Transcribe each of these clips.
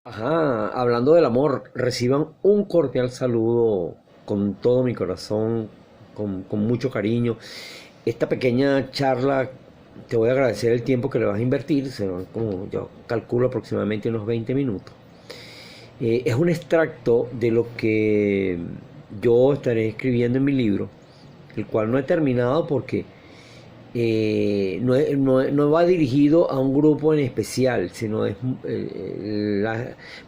Ajá, hablando del amor, reciban un cordial saludo con todo mi corazón, con mucho cariño. Esta pequeña charla, te voy a agradecer el tiempo que le vas a invertir, serán como yo calculo aproximadamente unos 20 minutos. Es un extracto de lo que yo estaré escribiendo en mi libro, el cual no he terminado porque no va dirigido a un grupo en especial, sino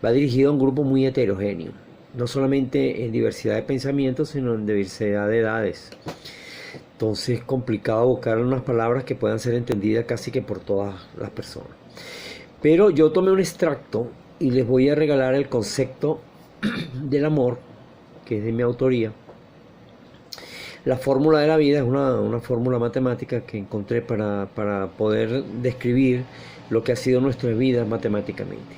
va dirigido a un grupo muy heterogéneo, no solamente en diversidad de pensamientos, sino en diversidad de edades. Entonces es complicado buscar unas palabras que puedan ser entendidas casi que por todas las personas. Pero yo tomé un extracto y les voy a regalar el concepto del amor, que es de mi autoría. La fórmula de la vida es una fórmula matemática que encontré para poder describir lo que ha sido nuestra vida matemáticamente.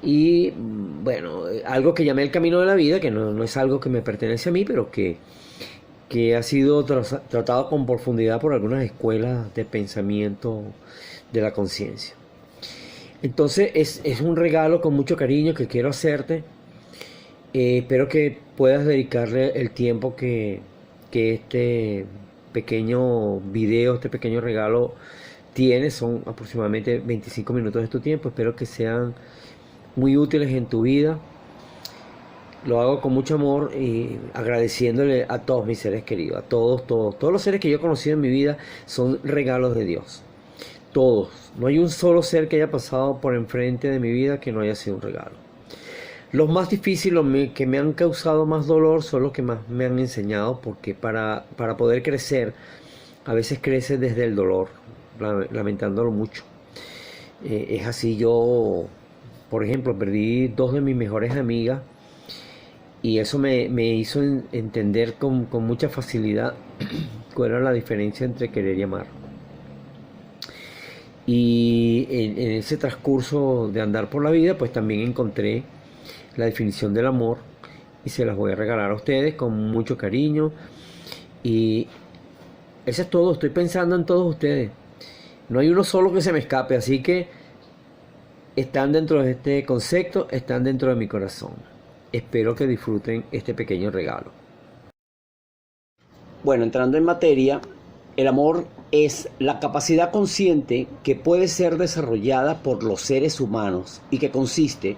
Y bueno, algo que llamé el camino de la vida, que no es algo que me pertenece a mí, pero que ha sido tratado con profundidad por algunas escuelas de pensamiento de la conciencia. Entonces es un regalo con mucho cariño que quiero hacerte. Espero que puedas dedicarle el tiempo que este pequeño video, este pequeño regalo tiene. Son aproximadamente 25 minutos de tu tiempo. Espero que sean muy útiles en tu vida. Lo hago con mucho amor y agradeciéndole a todos mis seres queridos, a todos los seres que yo he conocido en mi vida son regalos de Dios. Todos. No hay un solo ser que haya pasado por enfrente de mi vida que no haya sido un regalo. Los más difíciles, que me han causado más dolor, son los que más me han enseñado, porque para poder crecer, a veces crece desde el dolor, lamentándolo mucho. Es así, yo, por ejemplo, perdí dos de mis mejores amigas y eso me hizo entender con mucha facilidad cuál era la diferencia entre querer y amar. Y en ese transcurso de andar por la vida, pues también encontré la definición del amor y se las voy a regalar a ustedes con mucho cariño. Y eso es todo, estoy pensando en todos ustedes. No hay uno solo que se me escape, así que están dentro de este concepto, están dentro de mi corazón. Espero que disfruten este pequeño regalo. Bueno, entrando en materia, el amor es la capacidad consciente que puede ser desarrollada por los seres humanos y que consiste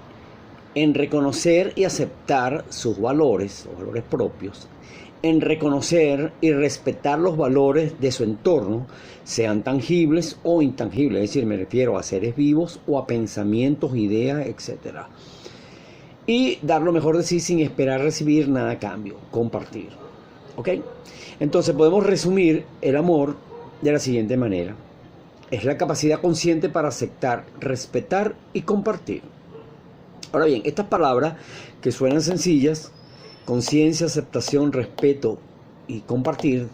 en reconocer y aceptar sus valores o valores propios, en reconocer y respetar los valores de su entorno, sean tangibles o intangibles, es decir, me refiero a seres vivos o a pensamientos, ideas, etc. Y dar lo mejor de sí sin esperar recibir nada a cambio, compartir. ¿Ok? Entonces podemos resumir el amor de la siguiente manera. Es la capacidad consciente para aceptar, respetar y compartir. Ahora bien, estas palabras que suenan sencillas, conciencia, aceptación, respeto y compartir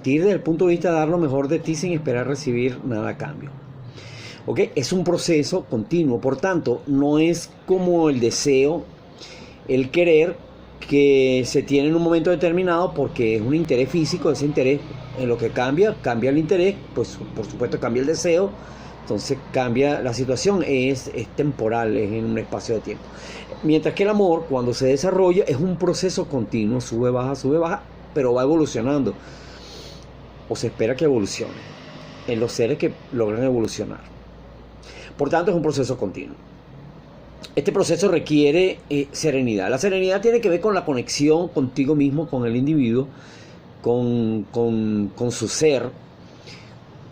desde el punto de vista de dar lo mejor de ti sin esperar recibir nada a cambio. ¿Ok? Es un proceso continuo, por tanto, no es como el deseo, el querer que se tiene en un momento determinado porque es un interés físico, ese interés en lo que cambia el interés, pues por supuesto cambia el deseo. Entonces cambia la situación, es temporal, es en un espacio de tiempo. Mientras que el amor, cuando se desarrolla, es un proceso continuo, sube, baja, pero va evolucionando. O se espera que evolucione en los seres que logran evolucionar. Por tanto, es un proceso continuo. Este proceso requiere serenidad. La serenidad tiene que ver con la conexión contigo mismo, con el individuo, con su ser,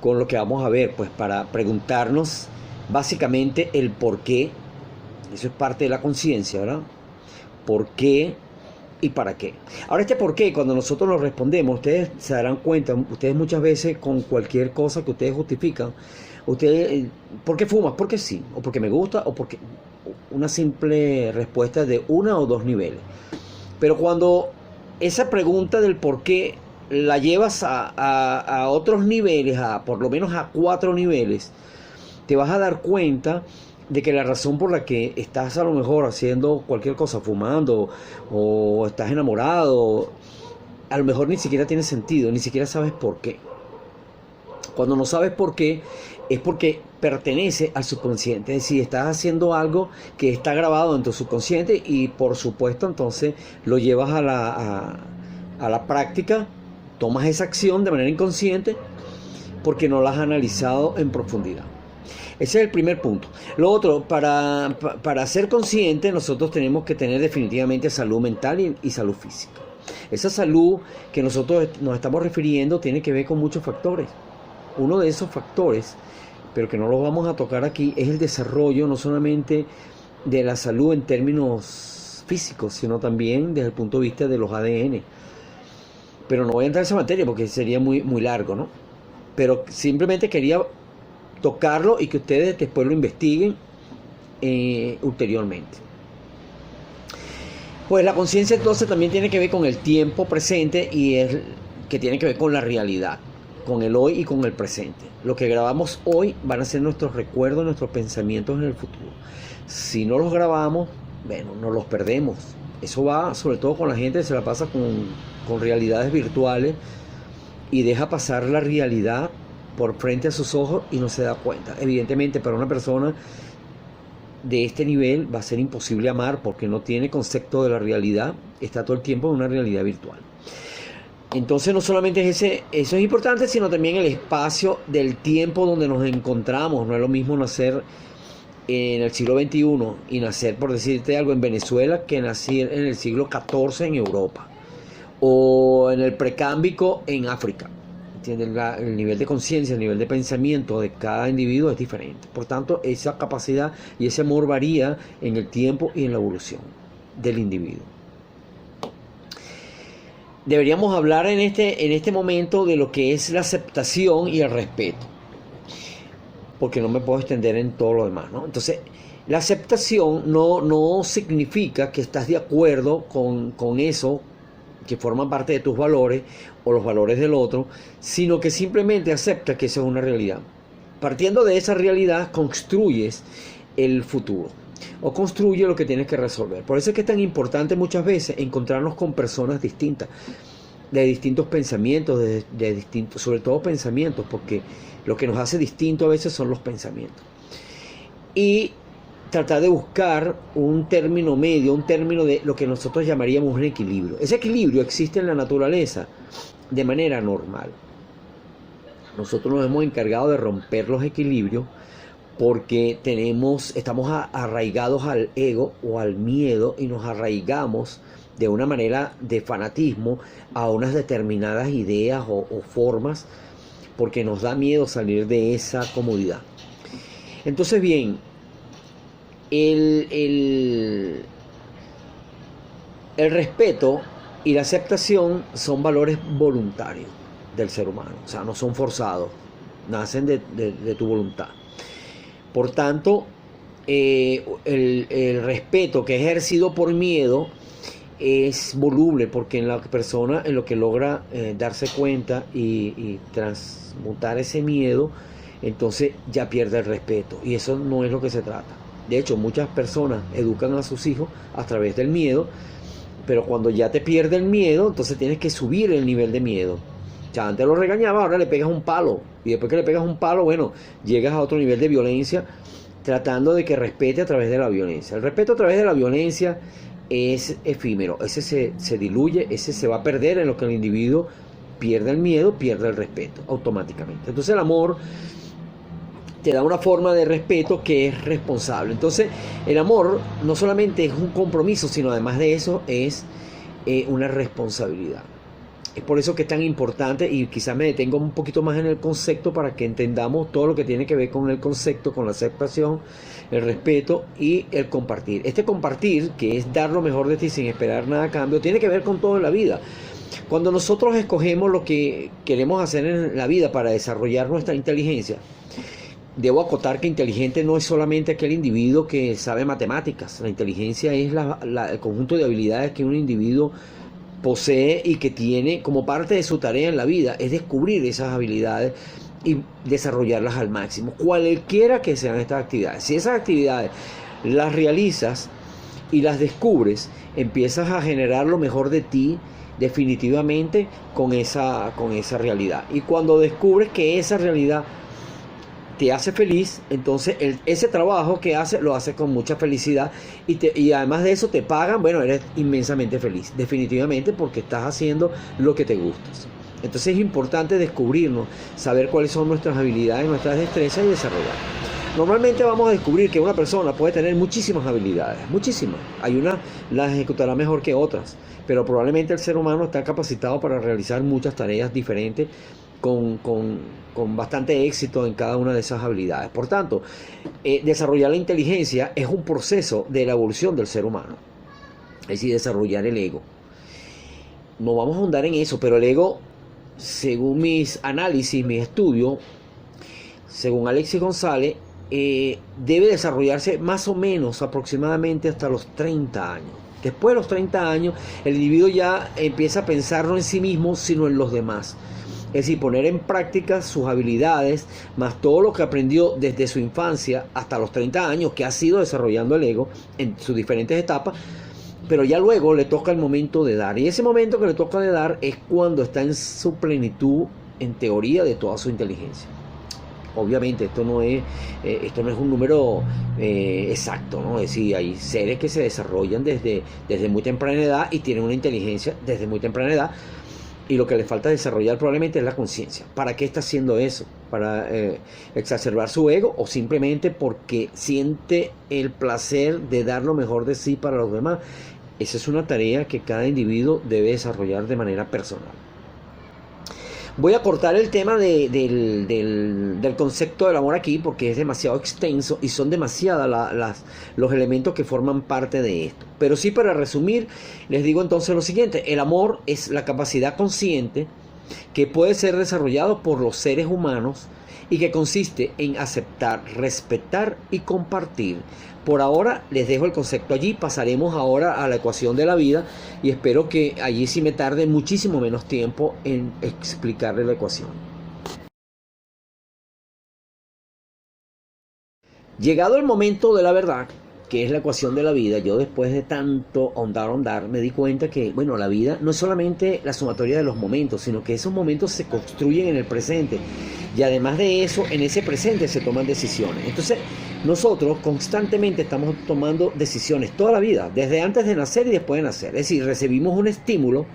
con lo que vamos a ver, pues para preguntarnos básicamente el por qué. Eso es parte de la conciencia, ¿verdad? ¿Por qué y para qué? Ahora este por qué, cuando nosotros lo respondemos, ustedes se darán cuenta, ustedes muchas veces con cualquier cosa que ustedes justifican, ustedes, ¿por qué fumas? Porque sí, o porque me gusta, o porque una simple respuesta de una o dos niveles. Pero cuando esa pregunta del por qué la llevas a otros niveles, por lo menos a 4 niveles, te vas a dar cuenta de que la razón por la que estás a lo mejor haciendo cualquier cosa, fumando o estás enamorado, a lo mejor ni siquiera tiene sentido, ni siquiera sabes por qué. Cuando no sabes por qué, es porque pertenece al subconsciente. Es decir, estás haciendo algo que está grabado en tu subconsciente y por supuesto entonces lo llevas a la práctica, tomas esa acción de manera inconsciente porque no la has analizado en profundidad. Ese es el primer punto. Lo otro, para ser consciente, nosotros tenemos que tener definitivamente salud mental y salud física. Esa salud que nosotros nos estamos refiriendo tiene que ver con muchos factores. Uno de esos factores, pero que no los vamos a tocar aquí, es el desarrollo no solamente de la salud en términos físicos, sino también desde el punto de vista de los ADN. Pero no voy a entrar en esa materia porque sería muy largo, ¿no? Pero simplemente quería tocarlo y que ustedes después lo investiguen ulteriormente. Pues la conciencia entonces también tiene que ver con el tiempo presente y es que tiene que ver con la realidad, con el hoy y con el presente. Lo que grabamos hoy van a ser nuestros recuerdos, nuestros pensamientos en el futuro. Si no los grabamos, bueno, nos los perdemos. Eso va sobre todo con la gente que se la pasa con realidades virtuales y deja pasar la realidad por frente a sus ojos y no se da cuenta. Evidentemente para una persona de este nivel va a ser imposible amar porque no tiene concepto de la realidad, está todo el tiempo en una realidad virtual. Entonces no solamente eso es importante, sino también el espacio del tiempo donde nos encontramos. No es lo mismo nacer en el siglo XXI y nacer, por decirte algo, en Venezuela que nacer en el siglo XIV en Europa o en el precámbrico en África. El nivel de conciencia, el nivel de pensamiento de cada individuo es diferente. Por tanto, esa capacidad y ese amor varía en el tiempo y en la evolución del individuo. Deberíamos hablar en este momento de lo que es la aceptación y el respeto, porque no me puedo extender en todo lo demás, ¿no? Entonces, la aceptación no significa que estás de acuerdo con eso que forman parte de tus valores o los valores del otro, sino que simplemente aceptas que eso es una realidad. Partiendo de esa realidad, construyes el futuro o construye lo que tienes que resolver. Por eso es que es tan importante muchas veces encontrarnos con personas distintas, de distintos pensamientos, de distintos, sobre todo pensamientos, porque lo que nos hace distinto a veces son los pensamientos. Y tratar de buscar un término medio, un término de lo que nosotros llamaríamos un equilibrio. Ese equilibrio existe en la naturaleza de manera normal. Nosotros nos hemos encargado de romper los equilibrios porque estamos arraigados al ego o al miedo y nos arraigamos de una manera de fanatismo a unas determinadas ideas o formas porque nos da miedo salir de esa comodidad. Entonces bien, el respeto y la aceptación son valores voluntarios del ser humano, o sea, no son forzados, nacen de tu voluntad. Por tanto, el respeto que es ejercido por miedo es voluble, porque en la persona, en lo que logra darse cuenta y transmutar ese miedo, entonces ya pierde el respeto, y eso no es lo que se trata. De hecho, muchas personas educan a sus hijos a través del miedo, pero cuando ya te pierde el miedo, entonces tienes que subir el nivel de miedo. O sea, antes lo regañaba, ahora le pegas un palo, y después que le pegas un palo, bueno, llegas a otro nivel de violencia, tratando de que respete a través de la violencia. El respeto a través de la violencia es efímero, ese se diluye, ese se va a perder en lo que el individuo pierde el miedo, pierde el respeto automáticamente. Entonces el amor te da una forma de respeto que es responsable. Entonces el amor no solamente es un compromiso, sino además de eso es una responsabilidad. Es por eso que es tan importante, y quizás me detengo un poquito más en el concepto para que entendamos todo lo que tiene que ver con el concepto, con la aceptación, el respeto y el compartir. Este compartir, que es dar lo mejor de ti sin esperar nada a cambio, tiene que ver con todo en la vida. Cuando nosotros escogemos lo que queremos hacer en la vida para desarrollar nuestra inteligencia, debo acotar que inteligente no es solamente aquel individuo que sabe matemáticas. La inteligencia es el conjunto de habilidades que un individuo posee y que tiene como parte de su tarea en la vida, es descubrir esas habilidades y desarrollarlas al máximo, cualquiera que sean estas actividades. Si esas actividades las realizas y las descubres, empiezas a generar lo mejor de ti definitivamente con esa realidad. Y cuando descubres que esa realidad te hace feliz, entonces ese trabajo que hace lo hace con mucha felicidad y además de eso te pagan, bueno, eres inmensamente feliz, definitivamente, porque estás haciendo lo que te gusta. Entonces es importante descubrirnos, saber cuáles son nuestras habilidades, nuestras destrezas y desarrollar. Normalmente vamos a descubrir que una persona puede tener muchísimas habilidades, muchísimas. Hay unas las ejecutará mejor que otras, pero probablemente el ser humano está capacitado para realizar muchas tareas diferentes con bastante éxito en cada una de esas habilidades. Por tanto, desarrollar la inteligencia es un proceso de la evolución del ser humano, es decir, desarrollar el ego. No vamos a ahondar en eso, pero el ego, según mis análisis, mis estudios, según Alexis González, debe desarrollarse más o menos aproximadamente hasta los 30 años. Después de los 30 años, el individuo ya empieza a pensar no en sí mismo, sino en los demás. Es decir, poner en práctica sus habilidades, más todo lo que aprendió desde su infancia hasta los 30 años, que ha sido desarrollando el ego en sus diferentes etapas, pero ya luego le toca el momento de dar. Y ese momento que le toca de dar es cuando está en su plenitud, en teoría, de toda su inteligencia. Obviamente esto no es un número exacto, ¿no? Es decir, hay seres que se desarrollan desde muy temprana edad y tienen una inteligencia desde muy temprana edad, y lo que le falta desarrollar probablemente es la conciencia. ¿Para qué está haciendo eso? ¿Para exacerbar su ego o simplemente porque siente el placer de dar lo mejor de sí para los demás? Esa es una tarea que cada individuo debe desarrollar de manera personal. Voy a cortar el tema del concepto del amor aquí porque es demasiado extenso y son demasiadas los elementos que forman parte de esto. Pero sí, para resumir, les digo entonces lo siguiente: el amor es la capacidad consciente que puede ser desarrollado por los seres humanos y que consiste en aceptar, respetar y compartir. Por ahora les dejo el concepto allí, pasaremos ahora a la ecuación de la vida y espero que allí sí me tarde muchísimo menos tiempo en explicarles la ecuación. Llegado el momento de la verdad, que es la ecuación de la vida, yo después de tanto ahondar, me di cuenta que, bueno, la vida no es solamente la sumatoria de los momentos, sino que esos momentos se construyen en el presente. Y además de eso, en ese presente se toman decisiones. Entonces, nosotros constantemente estamos tomando decisiones toda la vida, desde antes de nacer y después de nacer. Es decir, recibimos un estímulo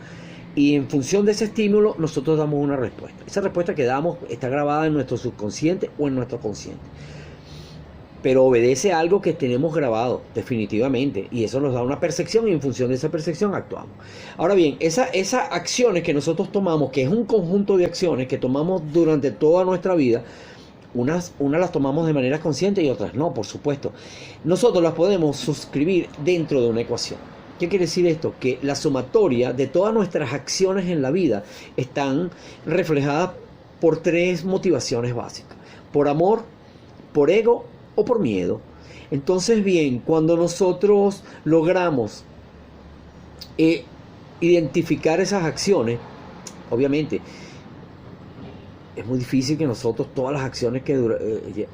y en función de ese estímulo nosotros damos una respuesta. Esa respuesta que damos está grabada en nuestro subconsciente o en nuestro consciente, pero obedece a algo que tenemos grabado definitivamente, y eso nos da una percepción y en función de esa percepción actuamos. Ahora bien, esas acciones que nosotros tomamos, que es un conjunto de acciones que tomamos durante toda nuestra vida, unas las tomamos de manera consciente y otras no, por supuesto. Nosotros las podemos suscribir dentro de una ecuación. ¿Qué quiere decir esto? Que la sumatoria de todas nuestras acciones en la vida están reflejadas por tres motivaciones básicas: por amor, por ego o por miedo. Entonces, bien, cuando nosotros logramos identificar esas acciones, obviamente es muy difícil que nosotros todas las acciones que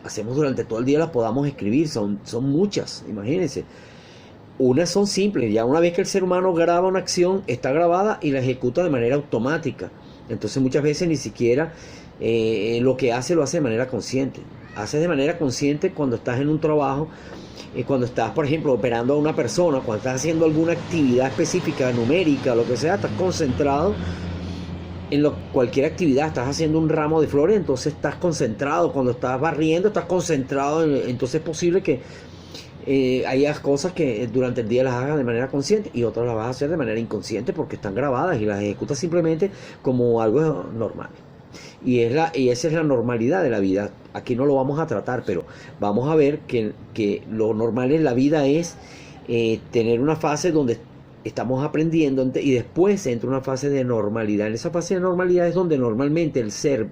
hacemos durante todo el día las podamos escribir. Son muchas, imagínense. Unas son simples, ya una vez que el ser humano graba una acción, está grabada y la ejecuta de manera automática. Entonces muchas veces ni siquiera lo que hace lo hace de manera consciente. Haces de manera consciente cuando estás en un trabajo, cuando estás, por ejemplo, operando a una persona, cuando estás haciendo alguna actividad específica, numérica, lo que sea, estás concentrado en cualquier actividad. Estás haciendo un ramo de flores, entonces estás concentrado. Cuando estás barriendo, estás concentrado. Entonces es posible que hayas cosas que durante el día las hagas de manera consciente y otras las vas a hacer de manera inconsciente porque están grabadas y las ejecutas simplemente como algo normal. Y esa es la normalidad de la vida. Aquí no lo vamos a tratar, pero vamos a ver que lo normal en la vida es tener una fase donde estamos aprendiendo y después entra una fase de normalidad. En esa fase de normalidad es donde normalmente el ser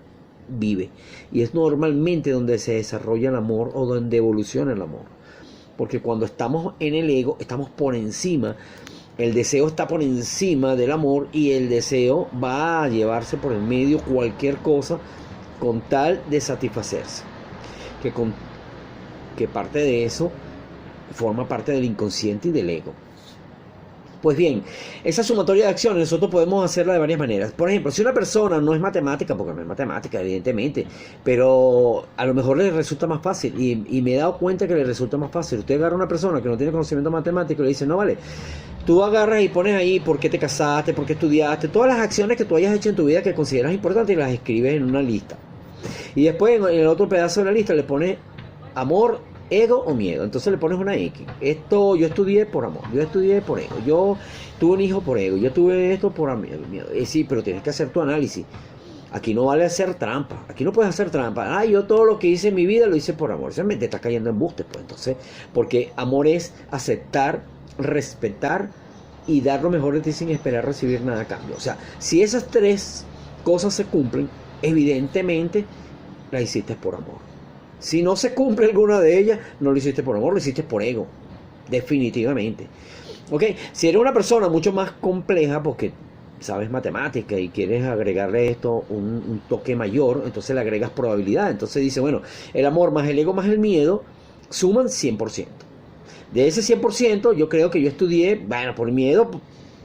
vive y es normalmente donde se desarrolla el amor o donde evoluciona el amor. Porque cuando estamos en el ego, estamos por encima. El deseo está por encima del amor y el deseo va a llevarse por el medio cualquier cosa con tal de satisfacerse. Que parte de eso forma parte del inconsciente y del ego. Pues bien, esa sumatoria de acciones nosotros podemos hacerla de varias maneras. Por ejemplo, si una persona no es matemática, porque no es matemática, evidentemente, pero a lo mejor le resulta más fácil, y me he dado cuenta que le resulta más fácil. Usted agarra a una persona que no tiene conocimiento matemático y le dice, no vale, tú agarras y pones ahí por qué te casaste, por qué estudiaste, todas las acciones que tú hayas hecho en tu vida que consideras importantes y las escribes en una lista. Y después en el otro pedazo de la lista le pones amor, ego o miedo. Entonces le pones una X. Esto yo estudié por amor, yo estudié por ego, yo tuve un hijo por ego, yo tuve esto por miedo. Sí, pero tienes que hacer tu análisis. Aquí no vale hacer trampa, aquí no puedes hacer trampa. Yo todo lo que hice en mi vida lo hice por amor. Te estás cayendo en buste, pues. Entonces, porque amor es aceptar, respetar y dar lo mejor de ti sin esperar recibir nada a cambio. O sea, si esas tres cosas se cumplen, evidentemente las hiciste por amor. Si no se cumple alguna de ellas, no lo hiciste por amor, lo hiciste por ego. Definitivamente. Ok, si eres una persona mucho más compleja porque sabes matemática y quieres agregarle esto un toque mayor, entonces le agregas probabilidad. Entonces dice, bueno, el amor más el ego más el miedo suman 100%. De ese 100%, yo creo que yo estudié, bueno, por miedo,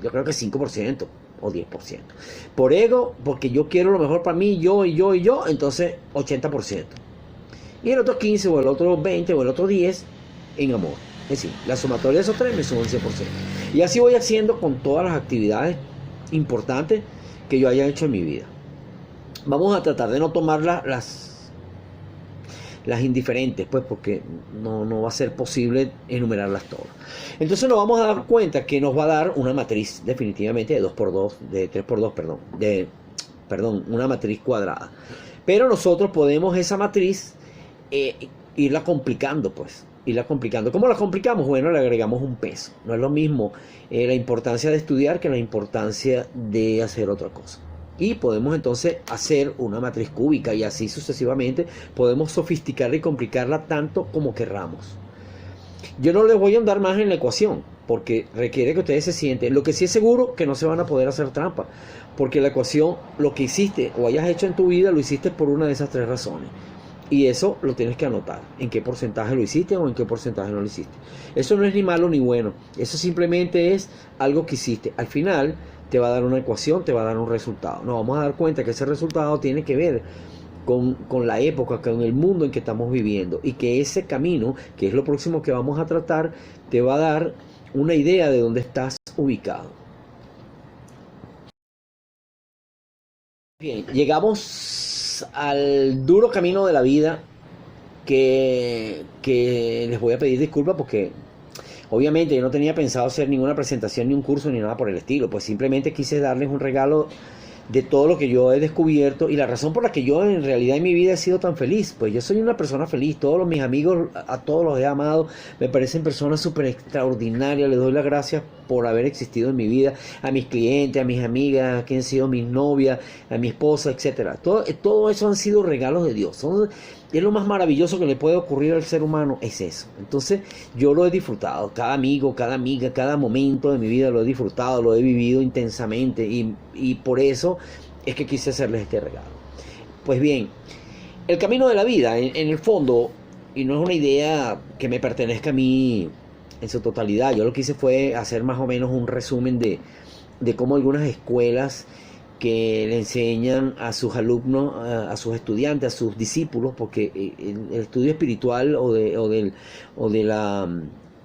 yo creo que 5% o 10%. Por ego, porque yo quiero lo mejor para mí, yo, entonces 80%. Y el otro 15 o el otro 20 o el otro 10 en amor. Es decir, la sumatoria de esos tres me suman 100%. Y así voy haciendo con todas las actividades importantes que yo haya hecho en mi vida. Vamos a tratar de no tomar las indiferentes, pues, porque no va a ser posible enumerarlas todas. Entonces nos vamos a dar cuenta que nos va a dar una matriz definitivamente de 2x2, de 3x2, perdón, una matriz cuadrada. Pero nosotros podemos esa matriz irla complicando, pues. Irla complicando. ¿Cómo la complicamos? Bueno, le agregamos un peso. No es lo mismo la importancia de estudiar que la importancia de hacer otra cosa. Y podemos entonces hacer una matriz cúbica y así sucesivamente podemos sofisticarla y complicarla tanto como querramos. Yo no les voy a andar más en la ecuación porque requiere que ustedes se sienten. Lo que sí es seguro que no se van a poder hacer trampa, porque la ecuación, lo que hiciste o hayas hecho en tu vida, lo hiciste por una de esas tres razones. Y eso lo tienes que anotar, en qué porcentaje lo hiciste o en qué porcentaje no lo hiciste. Eso no es ni malo ni bueno, eso simplemente es algo que hiciste. Al final te va a dar una ecuación, te va a dar un resultado. Nos vamos a dar cuenta que ese resultado tiene que ver con la época, con el mundo en que estamos viviendo. Y que ese camino, que es lo próximo que vamos a tratar, te va a dar una idea de dónde estás ubicado. Bien, llegamos al duro camino de la vida que les voy a pedir disculpas porque obviamente yo no tenía pensado hacer ninguna presentación ni un curso ni nada por el estilo, pues simplemente quise darles un regalo de todo lo que yo he descubierto y la razón por la que yo en realidad en mi vida he sido tan feliz. Pues yo soy una persona feliz, todos mis amigos, a todos los he amado, me parecen personas súper extraordinarias, les doy las gracias por haber existido en mi vida, a mis clientes, a mis amigas, que han sido mis novias, a mi esposa, etcétera. Todo eso han sido regalos de Dios. Es lo más maravilloso que le puede ocurrir al ser humano, es eso. Entonces yo lo he disfrutado, cada amigo, cada amiga, cada momento de mi vida lo he disfrutado, lo he vivido intensamente y por eso es que quise hacerles este regalo. Pues bien, el camino de la vida, en el fondo, y no es una idea que me pertenezca a mí en su totalidad, yo lo que hice fue hacer más o menos un resumen de cómo algunas escuelas que le enseñan a sus alumnos, a sus estudiantes, a sus discípulos, porque el estudio espiritual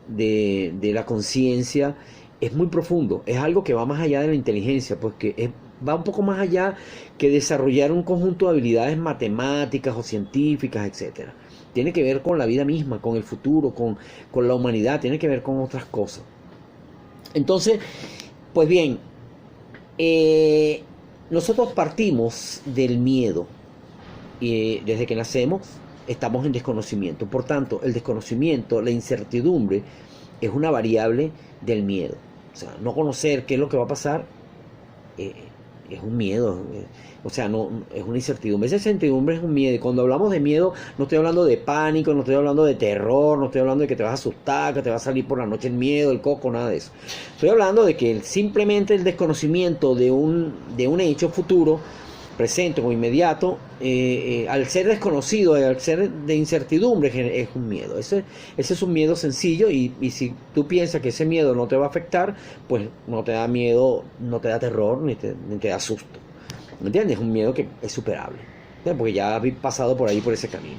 de la conciencia es muy profundo, es algo que va más allá de la inteligencia, pues que va un poco más allá que desarrollar un conjunto de habilidades matemáticas o científicas, etcétera. Tiene que ver con la vida misma, con el futuro, con la humanidad, tiene que ver con otras cosas. Entonces, pues bien, nosotros partimos del miedo y desde que nacemos estamos en desconocimiento. Por tanto, el desconocimiento, la incertidumbre es una variable del miedo. O sea, no conocer qué es lo que va a pasar es un miedo. O sea, no es una incertidumbre. Esa incertidumbre es un miedo. Y cuando hablamos de miedo, no estoy hablando de pánico, no estoy hablando de terror, no estoy hablando de que te vas a asustar, que te va a salir por la noche el miedo, el coco, nada de eso. Estoy hablando de que simplemente el desconocimiento de un hecho futuro presente o inmediato, al ser desconocido, al ser de incertidumbre, es un miedo. Ese es un miedo sencillo y si tú piensas que ese miedo no te va a afectar, pues no te da miedo, no te da terror, ni te da susto. ¿Me entiendes? Es un miedo que es superable, ¿entiendes? Porque ya has pasado por ahí, por ese camino.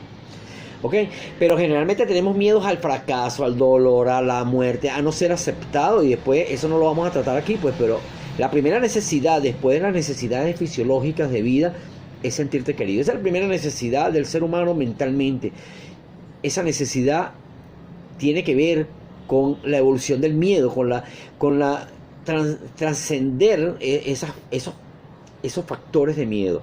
¿Ok? Pero generalmente tenemos miedos al fracaso, al dolor, a la muerte, a no ser aceptado, y después eso no lo vamos a tratar aquí, pues, pero la primera necesidad, después de las necesidades fisiológicas de vida, es sentirte querido. Esa es la primera necesidad del ser humano mentalmente. Esa necesidad tiene que ver con la evolución del miedo, con la trascender esos factores de miedo.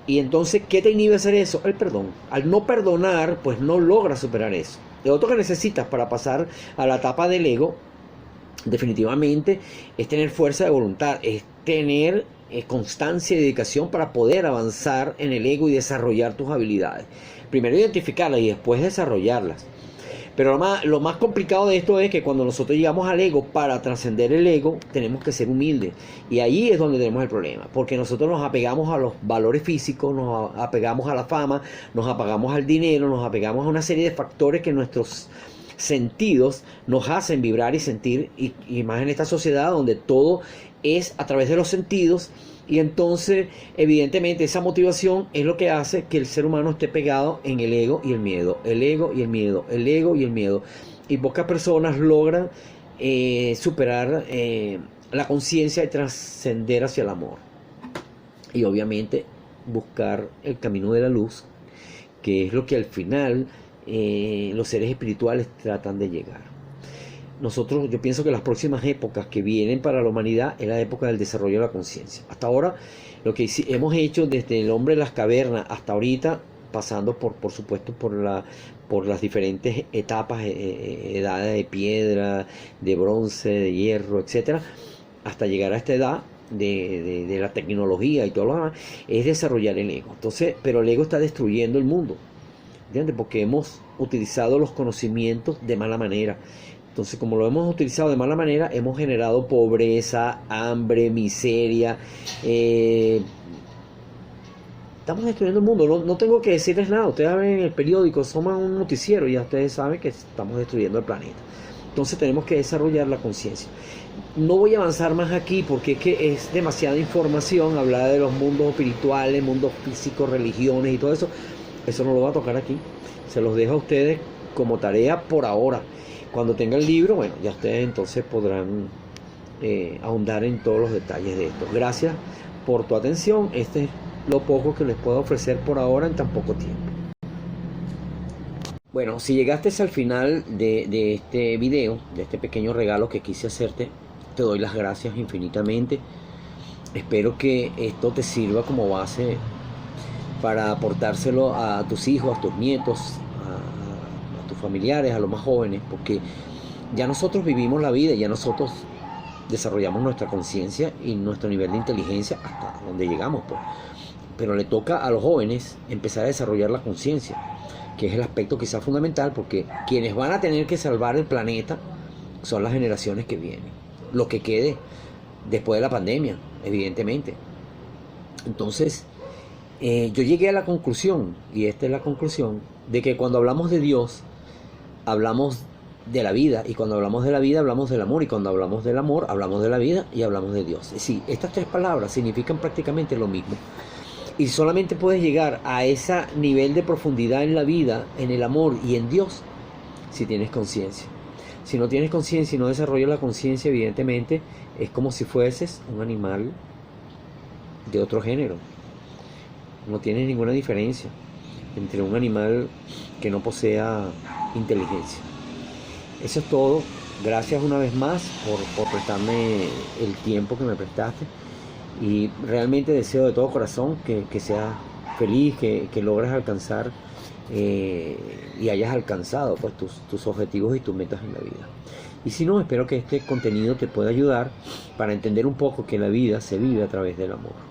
Y entonces, ¿qué te inhibe hacer eso? El perdón. Al no perdonar, pues no logras superar eso. Lo otro que necesitas para pasar a la etapa del ego, definitivamente, es tener fuerza de voluntad, es tener constancia y dedicación para poder avanzar en el ego y desarrollar tus habilidades. Primero identificarlas y después desarrollarlas. Pero lo más complicado de esto es que cuando nosotros llegamos al ego, para trascender el ego, tenemos que ser humildes. Y ahí es donde tenemos el problema. Porque nosotros nos apegamos a los valores físicos, nos apegamos a la fama, nos apegamos al dinero, nos apegamos a una serie de factores que nuestros sentidos nos hacen vibrar y sentir. Y más en esta sociedad donde todo es a través de los sentidos. Y entonces, evidentemente, esa motivación es lo que hace que el ser humano esté pegado en el ego y el miedo. El ego y el miedo, el ego y el miedo. Y pocas personas logran superar la conciencia y trascender hacia el amor. Y obviamente buscar el camino de la luz, que es lo que al final los seres espirituales tratan de llegar. Yo pienso que las próximas épocas que vienen para la humanidad es la época del desarrollo de la conciencia. Hasta ahora, lo que hemos hecho desde el hombre de las cavernas hasta ahorita, pasando por supuesto por las diferentes etapas, edades de piedra, de bronce, de hierro, etcétera, hasta llegar a esta edad de la tecnología y todo lo demás, es desarrollar el ego. Entonces, pero el ego está destruyendo el mundo, ¿entiendes? Porque hemos utilizado los conocimientos de mala manera. Entonces, como lo hemos utilizado de mala manera, hemos generado pobreza, hambre, miseria. Estamos destruyendo el mundo. No tengo que decirles nada. Ustedes ven en el periódico, somos un noticiero y ya ustedes saben que estamos destruyendo el planeta. Entonces tenemos que desarrollar la conciencia. No voy a avanzar más aquí porque es que es demasiada información hablar de los mundos espirituales, mundos físicos, religiones y todo eso. Eso no lo voy a tocar aquí. Se los dejo a ustedes como tarea por ahora. Cuando tenga el libro, bueno, ya ustedes entonces podrán ahondar en todos los detalles de esto. Gracias por tu atención. Este es lo poco que les puedo ofrecer por ahora en tan poco tiempo. Bueno, si llegaste al final de este video, de este pequeño regalo que quise hacerte, te doy las gracias infinitamente. Espero que esto te sirva como base para aportárselo a tus hijos, a tus nietos, a tus familiares, a los más jóvenes, porque ya nosotros vivimos la vida, ya nosotros desarrollamos nuestra conciencia y nuestro nivel de inteligencia hasta donde llegamos, pues. Pero le toca a los jóvenes empezar a desarrollar la conciencia, que es el aspecto quizás fundamental, porque quienes van a tener que salvar el planeta son las generaciones que vienen, lo que quede después de la pandemia, evidentemente. Entonces, yo llegué a la conclusión, y esta es la conclusión, de que cuando hablamos de Dios, hablamos de la vida, y cuando hablamos de la vida, hablamos del amor, y cuando hablamos del amor, hablamos de la vida, y hablamos de Dios. Sí, estas tres palabras significan prácticamente lo mismo. Y solamente puedes llegar a ese nivel de profundidad en la vida, en el amor y en Dios, si tienes conciencia. Si no tienes conciencia y no desarrollas la conciencia, evidentemente, es como si fueses un animal de otro género. No tienes ninguna diferencia entre un animal que no posea inteligencia. Eso es todo. Gracias una vez más por prestarme el tiempo que me prestaste. Y realmente deseo de todo corazón que seas feliz, que logres alcanzar y hayas alcanzado pues tus objetivos y tus metas en la vida. Y si no, espero que este contenido te pueda ayudar para entender un poco que la vida se vive a través del amor.